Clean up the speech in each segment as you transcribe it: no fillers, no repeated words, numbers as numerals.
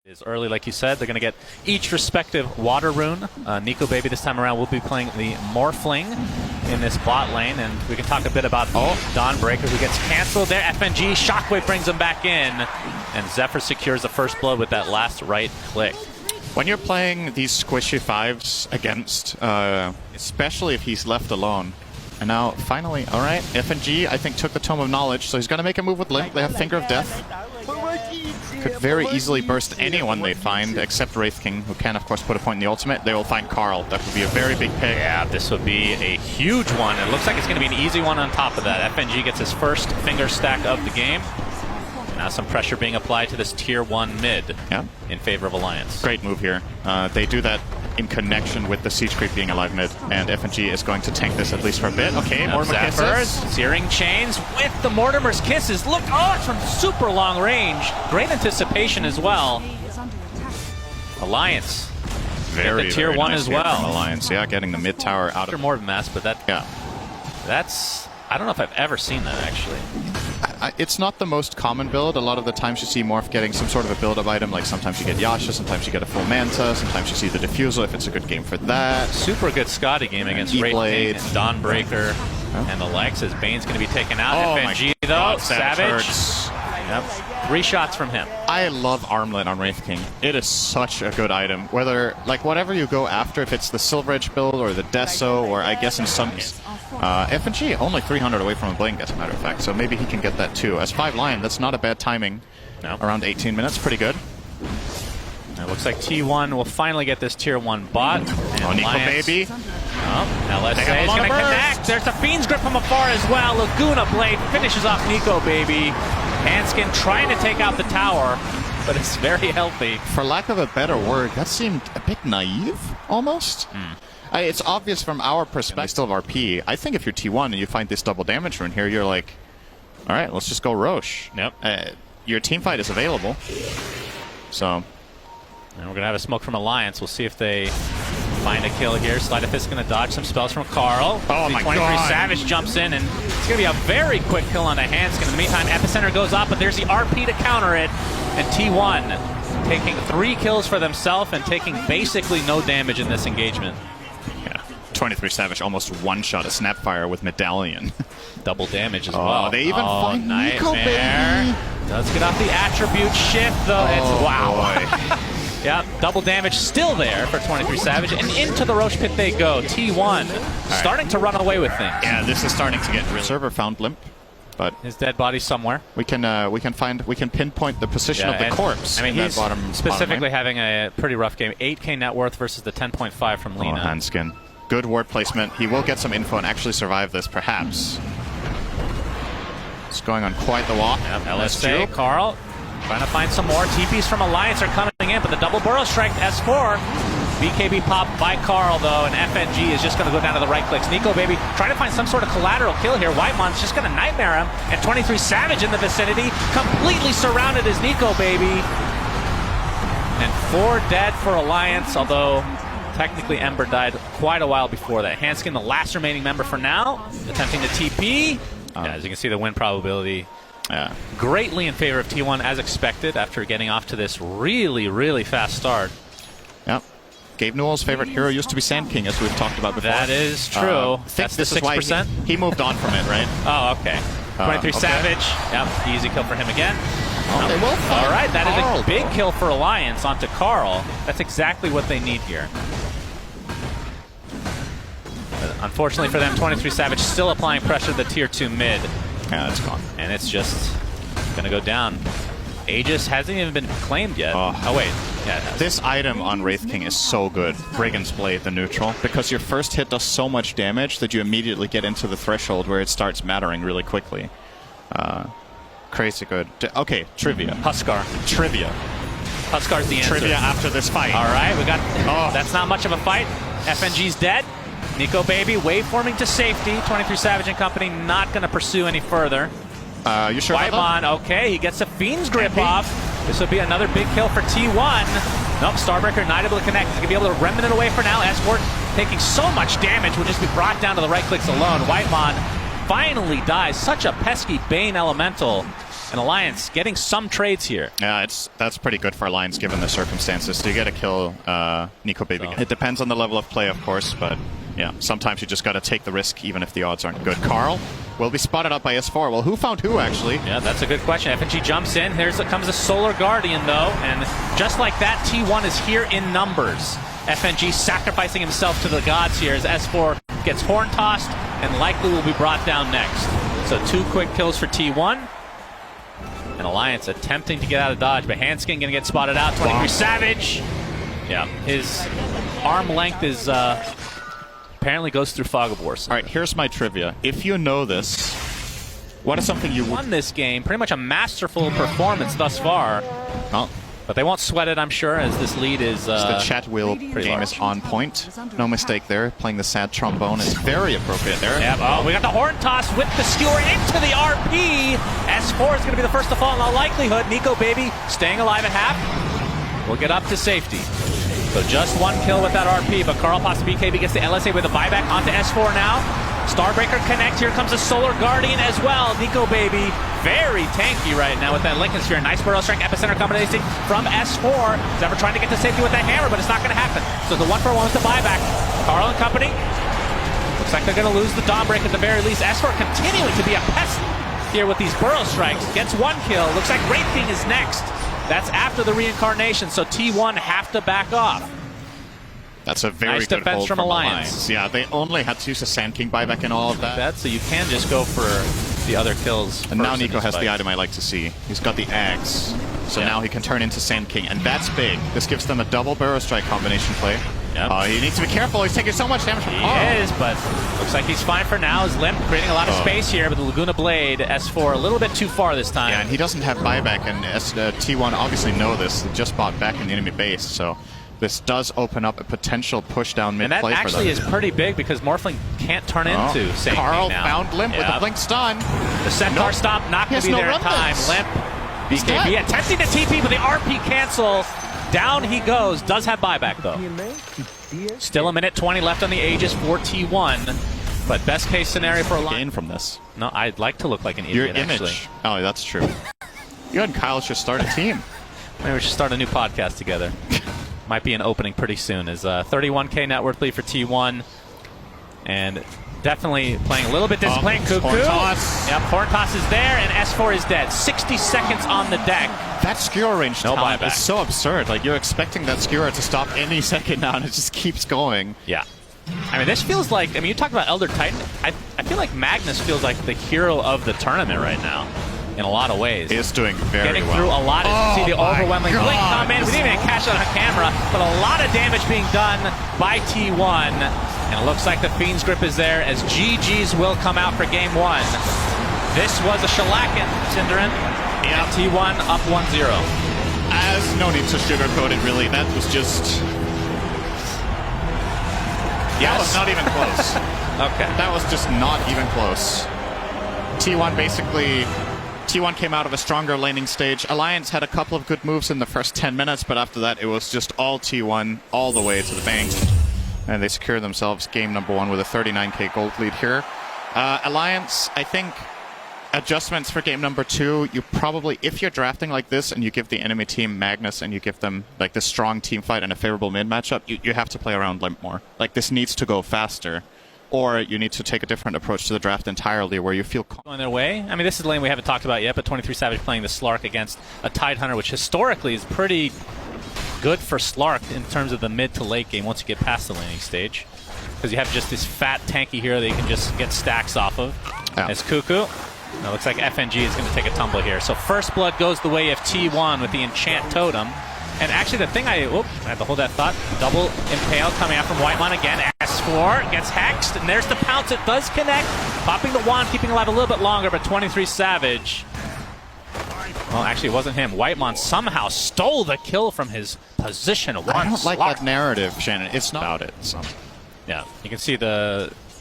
Is early, like you said. They're going to get each respective water rune. Nico Baby this time around will be playing the Morphling in this bot lane, and we can talk a bit about Dawnbreaker, who gets canceled there. FNG, Shockwave brings him back in, and Zephyr secures the first blood with that last right click. When you're playing these squishy fives against, especially if he's left alone, and now finally, all right, FNG I think took the Tome of Knowledge, so he's going to make a move with Limp. They have Finger of Death. Could very easily burst anyone they find, except Wraith King, who can, of course, put a point in the ultimate. They will find Carl. That would be a very big pick. Yeah, this would be a huge one. It looks like it's going to be an easy one on top of that. FNG gets his first finger stack of the game. Now some pressure being applied to this Tier 1 mid in favor of Alliance. Great move here. They do that in connection with the Siege Creep being alive mid, and FNG is going to tank this at least for a bit. Okay, Mortimer kisses. Searing Chains with the Mortimer's kisses. Look, it's from super long range. Great anticipation as well. Alliance. Very, the Tier 1 nice as well. Alliance, yeah, getting the mid tower out of... more of mass, but that's... I don't know if I've ever seen that, actually. It's not the most common build. A lot of the times you see Morph getting some sort of a build-up item, like sometimes you get Yasha, sometimes you get a full Manta, sometimes you see the Diffusal if it's a good game for that. Super good Scotty game against Wraith King and Dawnbreaker and the likes, as Bane's going to be taken out. FNG, though, God, Savage. Yep. 3 shots from him. I love Armlet on Wraith King. It is such a good item. Whatever you go after, if it's the Silver Edge build or the Deso, or I guess in some... FNG only 300 away from a blink, as a matter of fact, so maybe he can get that too. As 5 Lion, that's not a bad timing. No. Around 18 minutes, pretty good. It looks like T1 will finally get this Tier 1 bot. And Nico Baby. LSA is going to connect. There's a Fiend's Grip from afar as well. Laguna Blade finishes off Nico Baby. Hanskin trying to take out the tower, but it's very healthy. For lack of a better word, that seemed a bit naive, almost. It's obvious from our perspective, still have RP. I think if you're T1 and you find this double damage rune here, you're like, all right, let's just go Roche. Yep. Your team fight is available. So. And we're going to have a smoke from Alliance. We'll see if they find a kill here. Sleight of Fist going to dodge some spells from Carl. Oh my 23 God. Savage jumps in, and it's going to be a very quick kill on the Hanskin. In the meantime, Epicenter goes up, but there's the RP to counter it. And T1 taking 3 kills for themselves and taking basically no damage in this engagement. 23 Savage almost one-shot a Snapfire with Medallion. Double damage as well. They even find Nico Baby. Does get off the attribute shift, though. Wow. Yep, double damage still there for 23 Savage, and into the Roche pit they go. T1 starting to run away with things. Yeah, this is starting to get real. Server found Limp, but his dead body somewhere. We can pinpoint the position of the corpse. I mean, he's specifically having a pretty rough game. 8K net worth versus the 10.5 from Lina. Hanskin. Good ward placement. He will get some info and actually survive this, perhaps. It's going on quite the walk. Yep, LSA, Carl, trying to find some more. TPs from Alliance are coming in, but the double burrow strike, S4. BKB popped by Carl, though, and FNG is just going to go down to the right clicks. Nico Baby trying to find some sort of collateral kill here. Whitemon's just going to nightmare him, and 23 Savage in the vicinity, completely surrounded as Nico Baby. And 4 dead for Alliance, although technically Ember died quite a while before that. Hanskin, the last remaining member for now, attempting to TP. As you can see, the win probability greatly in favor of T1 as expected after getting off to this really, really fast start. Yep. Gabe Newell's favorite hero used to be Sand King, as we've talked about before. That is true. That's the 6%. He moved on from it, right? Oh, okay. 23 Savage. Yep, easy kill for him again. They will find all right, that Carl, is a big kill for Alliance onto Carl. That's exactly what they need here. But unfortunately for them, 23 Savage still applying pressure to the Tier 2 mid. Yeah, it's gone. And it's just going to go down. Aegis hasn't even been claimed yet. Oh wait. Yeah, this item on Wraith King is so good. Brigand's Blade, the neutral. Because your first hit does so much damage that you immediately get into the threshold where it starts mattering really quickly. Crazy good. Okay, trivia. Huskar. Trivia. Huskar's the answer. Trivia after this fight. All right, we got... that's not much of a fight. FNG's dead. Nico Baby waveforming to safety. 23 Savage and company not going to pursue any further. You sure Whitemon, okay, he gets a Fiend's Grip off. This will be another big kill for T1. Nope, Starbreaker not able to connect. He's going to be able to remnant it away for now. Escort taking so much damage will just be brought down to the right clicks alone. Whitemon finally dies. Such a pesky Bane Elemental. And Alliance getting some trades here. Yeah, that's pretty good for Alliance given the circumstances. To get a kill, Nico Baby. So. It depends on the level of play, of course, but yeah, sometimes you just got to take the risk even if the odds aren't good. Carl will be spotted up by S4. Well, who found who, actually? Yeah, that's a good question. FNG jumps in. Comes a Solar Guardian, though, and just like that, T1 is here in numbers. FNG sacrificing himself to the gods here as S4 gets horn tossed and likely will be brought down next. So 2 quick kills for T1. And Alliance attempting to get out of dodge, but Hanskin gonna get spotted out. 23 Savage. Yeah, his arm length is apparently goes through Fog of War. All right, here's my trivia. If you know this, what is something you won this game? Pretty much a masterful performance thus far. Well, but they won't sweat it, I'm sure, as this lead is the chat wheel game is on point. No mistake there. Playing the sad trombone is very appropriate there. Yep. Oh, we got the horn toss with the skewer into the RP. S4 is going to be the first to fall in all likelihood. Nico Baby staying alive at half. We'll get up to safety. So just 1 kill with that RP, but Carl Pasta BKB gets the LSA with a buyback onto S4 now. Starbreaker connect. Here comes a Solar Guardian as well. Nico Baby very tanky right now with that Lincoln Sphere. Nice Burrow Strike epicenter combination from S4. Zephyr trying to get to safety with that hammer, but it's not going to happen. So the 1-for-1 with the buyback. Carl and company. Looks like they're going to lose the Dawn Break at the very least. S4 continuing to be a pest here with these Burrow Strikes. Gets 1 kill. Looks like Wraith King is next. That's after the reincarnation, so T1 have to back off. That's a very nice good defense hold from Alliance. Yeah, they only had to use a Sand King buyback and all of that. So you can just go for the other kills. And now Nico has the item I like to see. He's got the axe. So now he can turn into Sand King, and that's big. This gives them a double Burrow Strike combination play. Yep. He needs to be careful. He's taking so much damage from He is, but looks like he's fine for now. His Limp creating a lot of space here, but the Laguna Blade, S4, a little bit too far this time. Yeah, and he doesn't have buyback, and T1 obviously know this. They just bought back in the enemy base, so this does open up a potential push down mid play for them. And that actually is pretty big because Morphling can't turn into Sand Carl King now. found Limp with the blink stun. The Centaur stomp not going to be there in time. Limp, BKB attempting to TP, but the RP cancel. Down he goes. Does have buyback though. Still a minute 20 left on the Aegis for T1. But best case scenario for a gain from this. No, I'd like to look like an Your idiot, image. actually. Oh, that's true. You and Kyle should start a team. Maybe we should start a new podcast together. Might be an opening pretty soon. Is 31K net worth lead for T1. And definitely playing a little bit disciplined. Cuckoo. Horn toss. Yep, horn toss is there, and S4 is dead. 60 seconds on the deck. That skewer range talent is buyback. so absurd. Like, you're expecting that skewer to stop any second now, and it just keeps going. Yeah. I mean, this feels like, you talk about Elder Titan. I feel like Magnus feels like the hero of the tournament right now. In a lot of ways. He is doing very well. Getting through a lot. As you see the overwhelming blink come in. We didn't even catch that on camera, but a lot of damage being done by T1. And it looks like the Fiend's Grip is there as GG's will come out for game 1. This was a shellacking, Cinderin. Yeah. T1 up 1-0. As no need to sugarcoat it, really. That was just... That was not even close. Okay. That was just not even close. T1 came out of a stronger laning stage. Alliance had a couple of good moves in the first 10 minutes, but after that it was just all T1 all the way to the bank. And they secure themselves game number 1 with a 39k gold lead here. Alliance, I think, adjustments for game number 2, you probably, if you're drafting like this and you give the enemy team Magnus and you give them like this strong team fight and a favorable mid matchup, you have to play around Limp more. Like, this needs to go faster. Or you need to take a different approach to the draft entirely where you feel... Going their way. I mean, this is the lane we haven't talked about yet, but 23 Savage playing the Slark against a Tidehunter, which historically is pretty good for Slark in terms of the mid to late game once you get past the laning stage. Because you have just this fat, tanky hero that you can just get stacks off of. Yeah. As Cuckoo. Now, it looks like FNG is going to take a tumble here. So first blood goes the way of T1 with the Enchant Totem. And actually, the thing I had to hold that thought. Double Impale coming out from Whitemon again. S4 gets hexed, and there's the pounce. It does connect. Popping the wand, keeping alive a little bit longer, but 23 Savage. Well, actually, it wasn't him. Whitemon somehow stole the kill from his position. I don't like that narrative, Shannon. It's not about it. So. Yeah, you can see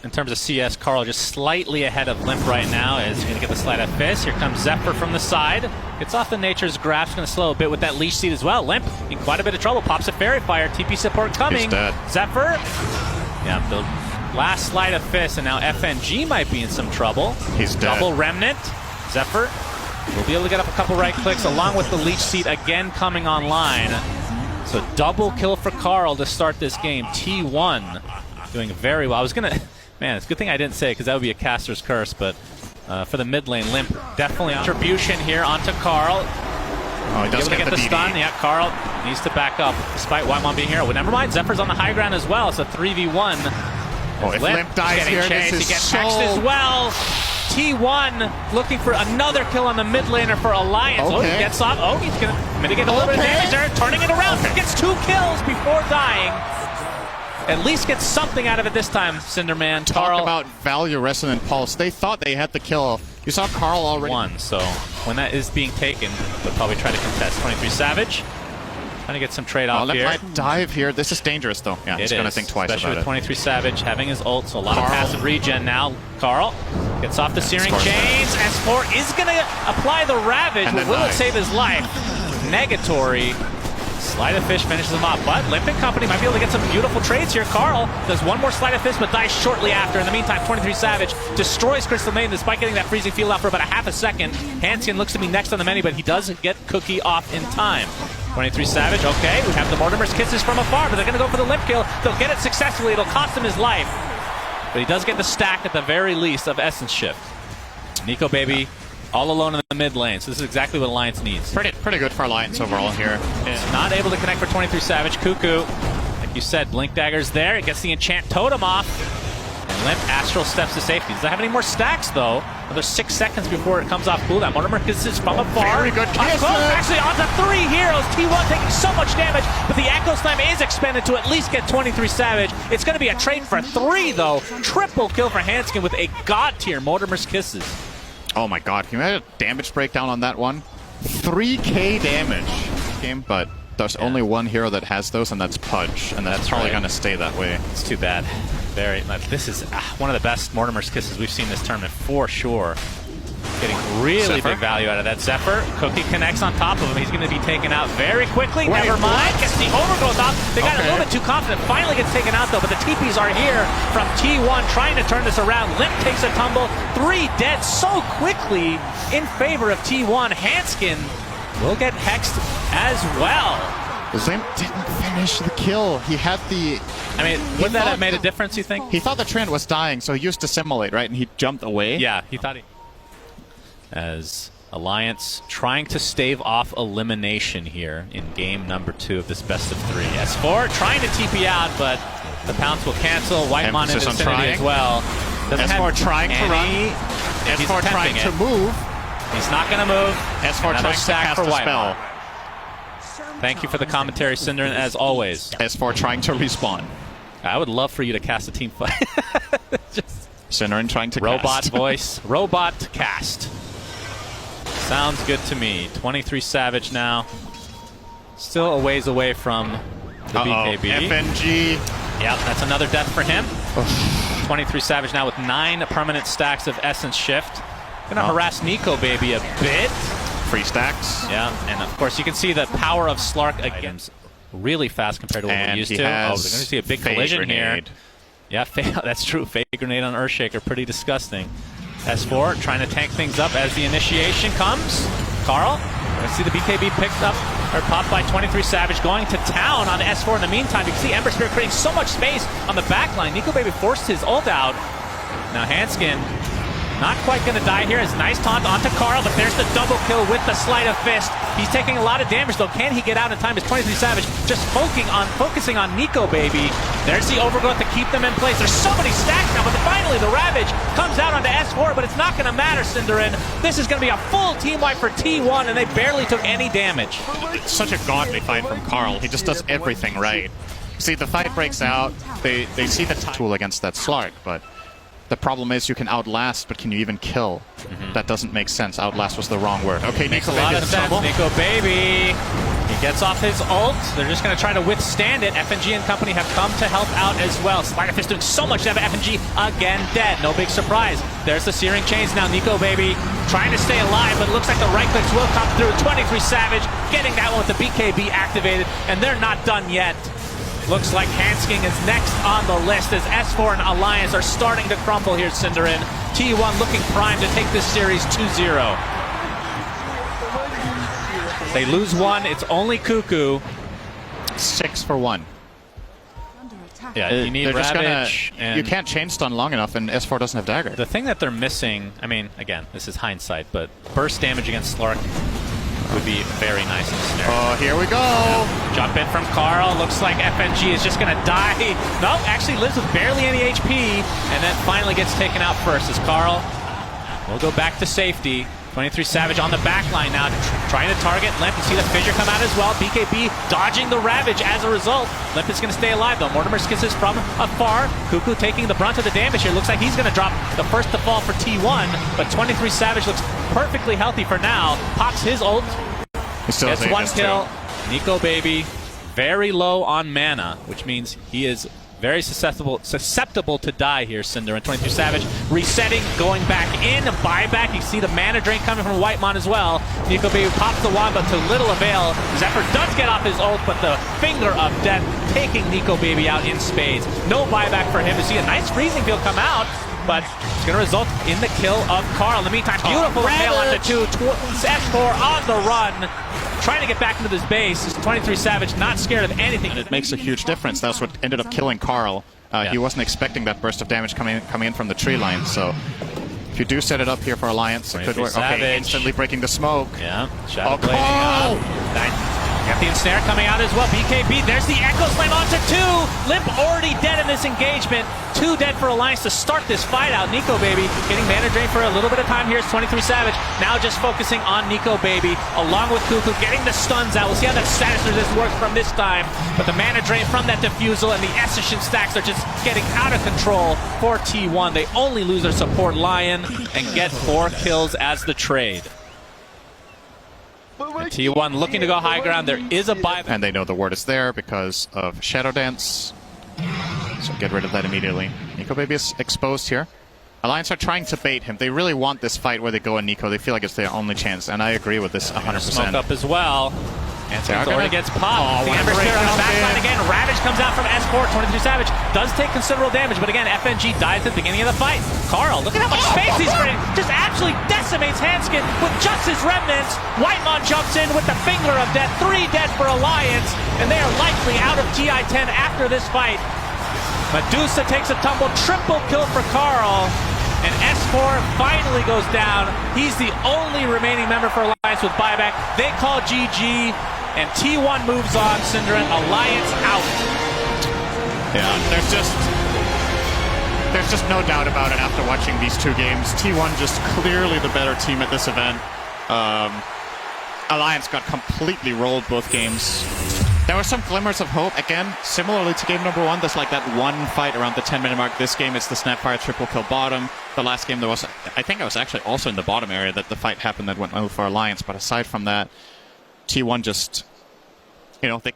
in terms of CS, Carl just slightly ahead of Limp right now as he's going to get the slide at fist. Here comes Zephyr from the side. Gets off the Nature's Grasp, going to slow a bit with that Leash Seed as well. Limp in quite a bit of trouble. Pops a Fairy Fire. TP support coming. He's dead. Zephyr. Yeah, the last slide of fist, and now FNG might be in some trouble. He's dead. Double Remnant. Zephyr We'll be able to get up a couple right clicks along with the leech seed again coming online. So double kill for Carl to start this game. T1 doing very well. I was going to... Man, it's a good thing I didn't say it because that would be a caster's curse, but for the mid lane, Limp definitely contribution here onto Carl. Oh, he does able to get the stun. Yeah, Carl needs to back up despite Whitemon being here. Well, never mind, Zephyr's on the high ground as well. It's a 3v1. Oh, if Limp dies here, this is he gets hexed as well. T1 looking for another kill on the mid laner for Alliance. Okay. Oh, he gets off. Oh, he's going to mitigate a little bit of damage there. Turning it around. Gets 2 kills before dying. At least get something out of it this time, Cinderman. Talk about value Resonant Pulse. They thought they had the kill. You saw Carl already. One, so when that is being taken, they'll probably try to contest. 23 Savage. Trying to get some trade-off here. Might dive here. This is dangerous, though. Yeah, he's going to think twice especially about with it. 23 Savage having his ult, so a lot of passive regen now. Carl gets off the Searing Chains. S4 is going to apply the Ravage, but will it save his life? Negatory. Sleight of Fish finishes him off, but Limp & Company might be able to get some beautiful trades here. Carl does one more Sleight of Fist, but dies shortly after. In the meantime, 23 Savage destroys Crystal Maiden despite getting that freezing field out for about a half a second. Hanskin looks to be next on the menu, but he does get Cookie off in time. 23 Savage, okay, we have the Mortimer's Kisses from afar, but they're going to go for the Limp kill. They'll get it successfully. It'll cost him his life. But he does get the stack at the very least of Essence Shift. Nico Baby all alone in the mid lane, so this is exactly what Alliance needs. Pretty good for Alliance overall here. It's not able to connect for 23 Savage. Cuckoo, like you said, Blink Dagger's there. It gets the Enchant Totem off. And Limp Astral steps to safety. Does it have any more stacks, though? Another 6 seconds before it comes off Cooldown. Mortimer Kisses from afar. Very good kiss. Actually, onto 3 heroes. T1 taking so much damage, but the Echo Slam is expended to at least get 23 Savage. It's going to be a trade for 3, though. Triple kill for Hanskin with a god tier Mortimer's Kisses. Oh my god, can you imagine a damage breakdown on that one? 3k damage game, but there's only one hero that has those, and that's Pudge, and that's probably going to stay that way. It's too bad. This is one of the best Mortimer's Kisses we've seen this tournament for sure. Getting really big value out of that. Zephyr, Cookie connects on top of him. He's going to be taken out very quickly. Never mind. Gets the overgrowth off. They got a little bit too confident. Finally gets taken out, though, but the TPs are here from T1 trying to turn this around. Limp takes a tumble. 3 dead so quickly in favor of T1. Hanskin will get hexed as well. Limp didn't finish the kill. He had the... I mean, would that have made a difference, you think? He thought the Trent was dying, so he used Dissimulate, right? And he jumped away. Yeah, he thought he... As Alliance trying to stave off elimination here in game number 2 of this best of 3. S4 trying to TP out, but the pounce will cancel. Whitemon in vicinity as well. S4 trying to run. S4 trying to move. He's not going to move. S4 trying to cast a spell. Thank you for the commentary, Cinder, as always. S4 trying to respawn. I would love for you to cast a team fight. Just Cinder trying to robot cast. Voice. Robot cast. Sounds good to me. 23 Savage now. Still a ways away from the BKB. FNG. Yep, that's another death for him. 23 Savage now with 9 permanent stacks of Essence Shift. Gonna harass Nico Baby a bit. Free stacks. Yeah, and of course you can see the power of Slark against really fast compared to what we're used to. Oh, we're going to see a big collision here. Yeah, that's true. Fade Grenade on Earthshaker, pretty disgusting. S4 trying to tank things up as the initiation comes. Carl, let's see the BKB picked up, or popped by 23 Savage, going to town on S4 in the meantime. You can see Ember Spirit creating so much space on the back line. Nico Baby forced his ult out. Now Hanskin not quite going to die here. It's nice taunt onto Carl, but there's the double kill with the Sleight of Fist. He's taking a lot of damage, though. Can he get out in time? Is 23 Savage just focusing on Nico Baby. There's the overgrowth to keep them in place. There's so many stacks now, but finally the Ravage comes out onto S4, but it's not going to matter, Cinderin. This is going to be a full team wipe for T1, and they barely took any damage. It's such a godly fight from Carl. He just does everything right. See, the fight breaks out. They see the tool against that Slark, but the problem is you can outlast, but can you even kill? That doesn't make sense. Outlast was the wrong word. Okay, Nico Baby's in trouble. Nico Baby, he gets off his ult. They're just going to try to withstand it. FNG and company have come to help out as well. Sleight of Fist doing so much damage. FNG again dead. No big surprise. There's the Searing Chains now. Nico Baby trying to stay alive, but it looks like the right clicks will come through. 23 Savage getting that one with the BKB activated, and they're not done yet. Looks like Hansking is next on the list as S4 and Alliance are starting to crumble here, Cinderin. T1 looking primed to take this series 2-0. They lose one. It's only Cuckoo. 6 for 1. Yeah, you need They're just Ravage. gonna, you can't chain stun long enough, and S4 doesn't have dagger. The thing that they're missing, I mean, again, this is hindsight, but burst damage against Slark would be very nice in this scenario. Oh, here we go. Yeah. Jump in from Carl. Looks like FNG is just going to die. No, actually lives with barely any HP, and then finally gets taken out first as Carl will go back to safety. 23 Savage on the back line now, trying to target Limp. You see the fissure come out as well. BKB dodging the Ravage as a result. Limp is going to stay alive though. Mortimer kisses from afar. Cuckoo taking the brunt of the damage here. Looks like he's going to drop the first to fall for T1, but 23 Savage looks perfectly healthy for now. Pops his ult. He still Gets one kill. Nico Baby very low on mana, which means he is very susceptible to die here, Cinder. And 22 Savage resetting, going back in, buyback. You see the mana drain coming from Whitemon as well. Nico Baby pops the wand, but to little avail. Zephyr does get off his ult, but the finger of death taking Nico Baby out in spades. No buyback for him. To see a nice freezing field come out, but it's going to result in the kill of Carl. In the meantime, beautiful nail onto 2. S4 on the run, trying to get back into this base. 23 Savage not scared of anything. It makes a huge difference. That's what ended up killing Carl. Yeah. He wasn't expecting that burst of damage coming in from the tree line. So if you do set it up here for Alliance, it could work. Savage. Okay, instantly breaking the smoke. Yeah, Shadow Oh, Blading Carl! up. Got the ensnare coming out as well. BKB, there's the Echo Slam onto 2. Limp already dead in this engagement. 2 dead for Alliance to start this fight out. Nico Baby getting mana drain for a little bit of time here. It's 23 Savage. Now just focusing on Nico Baby along with Cuckoo, getting the stuns out. We'll see how that status resist works from this time. But the mana drain from that Diffusal and the Essential stacks are just getting out of control for T1. They only lose their support Lion and get 4 kills as the trade. And T1 looking to go high ground. There is a buyback. And they know the word is there because of Shadow Dance. So get rid of that immediately. Nico Baby is exposed here. Alliance are trying to bait him. They really want this fight where they go on Nico. They feel like it's their only chance, and I agree with this 100%. Smoke up as well. And already gets popped. Oh, the Ember Spirit on the backline again. Ravage comes out from S4. 23 Savage does take considerable damage, but again, FNG dies at the beginning of the fight. Carl, look at how much space he's creating. Just absolutely decimates Hanskin with just his remnants. Whitemon jumps in with the finger of death. 3 dead for Alliance, and they are likely out of TI10 after this fight. Medusa takes a tumble. Triple kill for Carl. And S4 finally goes down. He's the only remaining member for Alliance with buyback. They call GG, and T1 moves on. Synderen, Alliance out. Yeah, there's just no doubt about it after watching these 2 games. T1 just clearly the better team at this event. Alliance got completely rolled both games. There were some glimmers of hope. Again, similarly to game number 1, there's like that one fight around the 10-minute mark. This game, it's the Snapfire triple kill bottom. The last game, there was, I think I was actually also in the bottom area that the fight happened that went well for Alliance. But aside from that, T1 just, you know, they